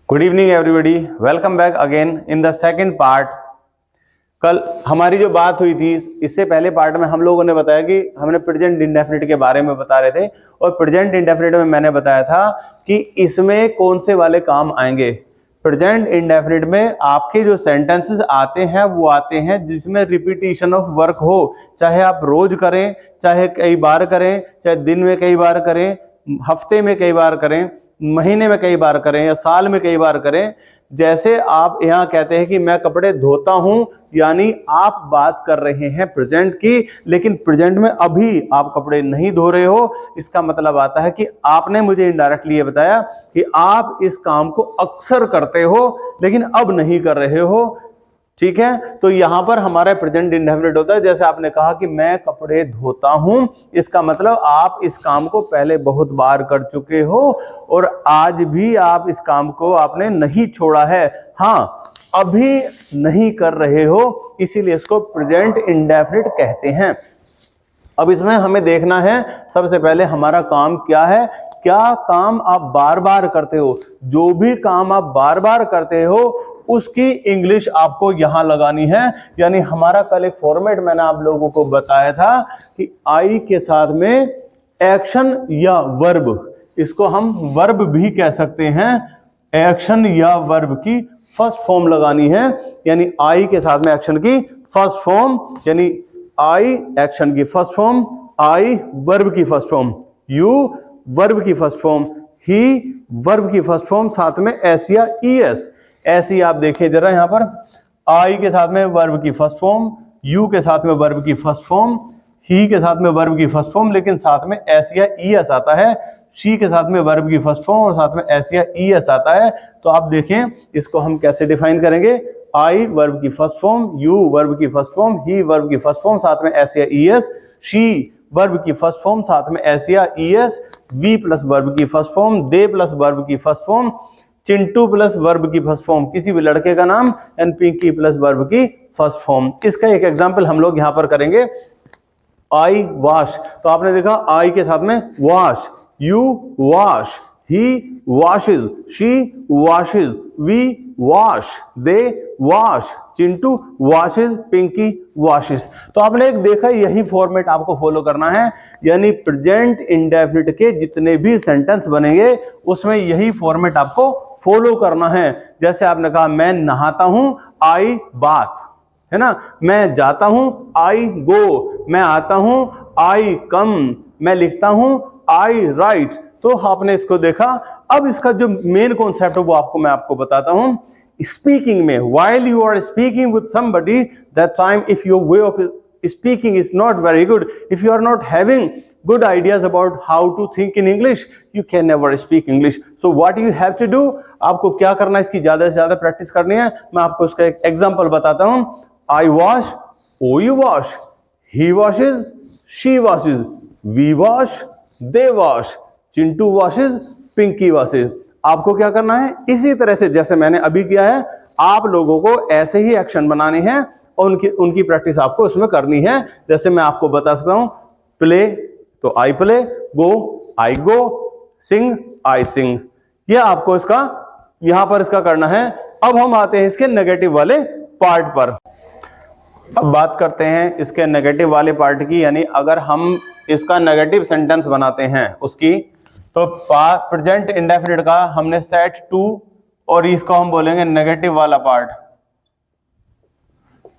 Good evening everybody, welcome back again in the second part. कल हमारी जो बात हुई थी, इससे पहले पार्ट में हम लोगों ने बताया कि हमने प्रेजेंट इंडेफिनिट के बारे में बता रहे थे और प्रेजेंट इंडेफिनिट में मैंने बताया था कि इसमें कौन से वाले काम आएंगे। प्रेजेंट इंडेफिनिट में आपके जो सेंटेंसेस आते हैं वो आते हैं जिसमें रिपीटिशन ऑफ वर्क हो, चाहे आप रोज करें, चाहे कई बार करें, चाहे दिन में कई बार करें, हफ्ते में कई बार करें, महीने में कई बार करें या साल में कई बार करें। जैसे आप यहाँ कहते हैं कि मैं कपड़े धोता हूं, यानी आप बात कर रहे हैं प्रेजेंट की, लेकिन प्रेजेंट में अभी आप कपड़े नहीं धो रहे हो। इसका मतलब आता है कि आपने मुझे इनडायरेक्टली ये बताया कि आप इस काम को अक्सर करते हो लेकिन अब नहीं कर रहे हो। ठीक है, तो यहां पर हमारा प्रेजेंट इंडेफिनिट होता है। जैसे आपने कहा कि मैं कपड़े धोता हूं, इसका मतलब आप इस काम को पहले बहुत बार कर चुके हो और आज भी आप इस काम को आपने नहीं छोड़ा है। हाँ, अभी नहीं कर रहे हो, इसीलिए इसको प्रेजेंट इंडेफिनिट कहते हैं। अब इसमें हमें देखना है सबसे पहले हमारा काम क्या है, क्या काम आप बार बार करते हो। जो भी काम आप बार बार करते हो उसकी इंग्लिश आपको यहां लगानी है। यानी हमारा कल एक फॉर्मेट मैंने आप लोगों को बताया था कि आई के साथ में एक्शन या वर्ब, इसको हम वर्ब भी कह सकते हैं, एक्शन या वर्ब की फर्स्ट फॉर्म लगानी है। यानी आई के साथ में एक्शन की फर्स्ट फॉर्म, यानी आई एक्शन की फर्स्ट फॉर्म, आई वर्ब की फर्स्ट फॉर्म, यू वर्ब की फर्स्ट फॉर्म, ही वर्ब की फर्स्ट फॉर्म, साथ में एस या ईएस। ऐसी आप देखिए जरा, यहां पर आई के साथ में वर्ब की फर्स्ट फॉर्म, यू के साथ में वर्ब की फर्स्ट फॉर्म, ही के साथ में वर्ब की फर्स्ट फॉर्म, लेकिन साथ में एस या ईएस आता है। शी के साथ में वर्ब की फर्स्ट फॉर्म और साथ में एस या ईएस आता है। तो आप देखें इसको हम कैसे डिफाइन करेंगे। आई वर्ब की फर्स्ट फॉर्म, यू वर्ब की फर्स्ट फॉर्म, ही वर्ब की फर्स्ट फॉर्म, साथ में एस या ईएस, शी वर्ब की फर्स्ट फॉर्म, साथ में एस या ईएस, वी प्लस वर्ब की फर्स्ट फॉर्म, दे प्लस वर्ब की first form, Chintu plus verb की फर्स्ट फॉर्म, किसी भी लड़के का नाम, एंड पिंकी प्लस वर्ब की फर्स्ट फॉर्म। इसका एक एग्जांपल हम लोग यहां पर करेंगे। आई वॉश, तो आपने देखा आई के साथ में wash, you wash, he washes, she washes, we wash, they wash, Chintu washes, Pinky washes. तो आपने एक देखा, यही फॉर्मेट आपको फॉलो करना है। यानी प्रेजेंट इंडेफिनिट के जितने भी सेंटेंस बनेंगे उसमें यही फॉर्मेट आपको फॉलो करना है। जैसे आपने कहा मैं नहाता हूं, आई बाथ, है ना। मैं जाता हूं, आई गो। मैं आता हूं, आई कम। मैं लिखता हूं, आई राइट। तो आपने इसको देखा। अब इसका जो मेन कॉन्सेप्ट है वो मैं आपको बताता हूं। स्पीकिंग में, while you are speaking with somebody, that time if your way of speaking is not very good, if you are not having good ideas about how to think in English, you can never speak English. So what you have to do, आपको क्या करना है, इसकी ज्यादा से ज्यादा practice करनी है। मैं आपको इसका एक एग्जांपल बताता हूं। I wash, oh you wash, he washes, she washes, we wash, they wash, Chintu washes, Pinky washes। आपको क्या करना है, इसी तरह से जैसे मैंने अभी किया है, आप लोगों को ऐसे ही एक्शन बनाने हैं और उनकी प्रैक्टिस आपको उसमें करनी है। जैसे मैं आपको बता सकता हूं, प्ले तो आई प्ले, गो आई गो, सिंग आई सिंग। यह आपको इसका यहां पर इसका करना है। अब हम आते हैं इसके नेगेटिव वाले पार्ट पर। अब बात करते हैं इसके नेगेटिव वाले पार्ट की। यानी अगर हम इसका नेगेटिव सेंटेंस बनाते हैं उसकी, तो प्रेजेंट इंडेफिनिट का हमने सेट टू और इसको हम बोलेंगे नेगेटिव वाला पार्ट।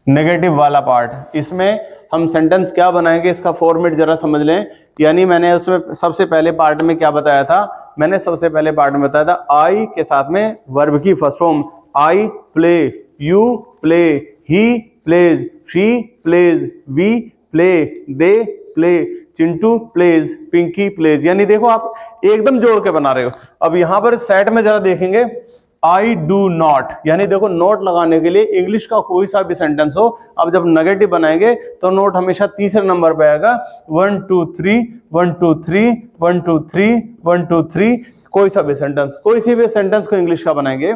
नेगेटिव वाला पार्ट, इसमें हम सेंटेंस क्या बनाएंगे, इसका फॉर्मेट जरा समझ लें। यानी मैंने उसमें सबसे पहले पार्ट में क्या बताया था, मैंने सबसे पहले पार्ट में बताया था आई के साथ में वर्ब की first form, I play, you play, he plays, she plays, we play, they play, Chintu plays, Pinky plays. यानी देखो आप एकदम जोड़ के बना रहे हो। अब यहां पर सेट में जरा देखेंगे, आई डू नॉट, यानी देखो नोट लगाने के लिए इंग्लिश का कोई सा भी सेंटेंस हो, अब जब नेगेटिव बनाएंगे तो नोट हमेशा तीसरे नंबर पे आएगा। 1 2 3 1 2 3 1 2 3 1 2 3, कोई सा भी सेंटेंस, कोई सी भी सेंटेंस को इंग्लिश का बनाएंगे।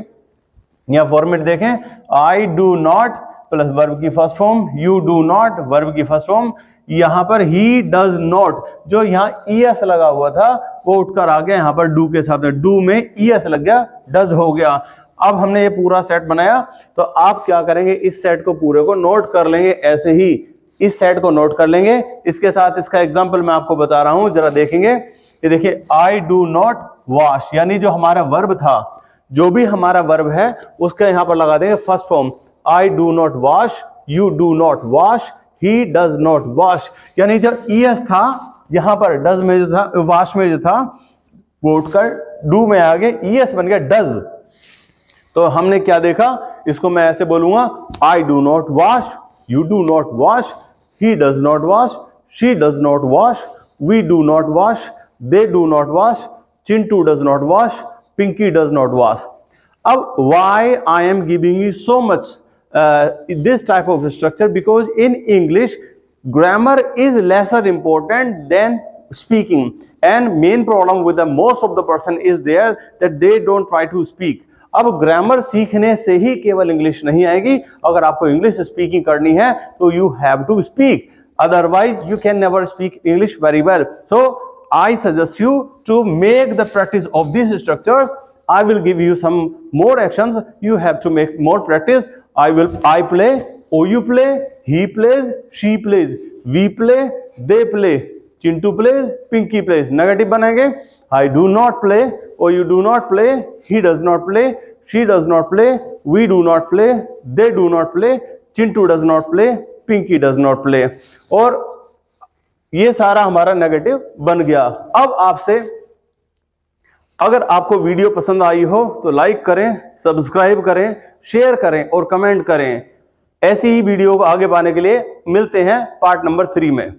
यहां फॉर्मेट देखें, I do not plus verb की first form, you do not verb की फर्स्ट फॉर्म। यहां पर ही डज नॉट, जो यहाँ ईएस लगा हुआ था वो उठकर आ गया, यहां पर डू के साथ में, डू में ईएस लग गया, डज हो गया। अब हमने ये पूरा सेट बनाया, तो आप क्या करेंगे, इस सेट को पूरे को नोट कर लेंगे, ऐसे ही इस सेट को नोट कर लेंगे। इसके साथ इसका एग्जांपल मैं आपको बता रहा हूं, जरा देखेंगे। ये देखिए, आई डू नॉट वॉश, यानी जो हमारा वर्ब था, जो भी हमारा वर्ब है उसका यहां पर लगा देंगे first form, I do not wash, you do not wash, he does not wash. यानी जो ईएस था यहां पर डज में जो था, वॉश में जो था, वो उठकर डू में आ गए, ईएस बन गया डज। तो हमने क्या देखा, इसको मैं ऐसे बोलूंगा, I do not wash, you do not wash, he does not wash, she does not wash, we do not wash, they do not wash, Chintu does not wash, Pinky does not wash. अब why I am giving you so much this type of structure, because in English grammar is lesser important than speaking, and main problem with the most of the person is there that they don't try to speak. अब grammar सीखने से ही केवल English नहीं आएगी, अगर आपको English speaking करनी है तो you have to speak, otherwise you can never speak English very well. So I suggest you to make the practice of these structures. I will give you some more actions. You have to make more practice. I play, or you play, he plays, she plays, we play, they play, Chintu plays, Pinky plays. Negative बनाएंगे, I do not play, or you do not play, he does not play, she does not play, we do not play, they do not play, Chintu does not play, Pinky does not play. और ये सारा हमारा negative बन गया। अब आपसे, अगर आपको वीडियो पसंद आई हो तो लाइक करें, सब्सक्राइब करें, शेयर करें और कमेंट करें। ऐसी ही वीडियो को आगे पाने के लिए मिलते हैं पार्ट नंबर 3 में।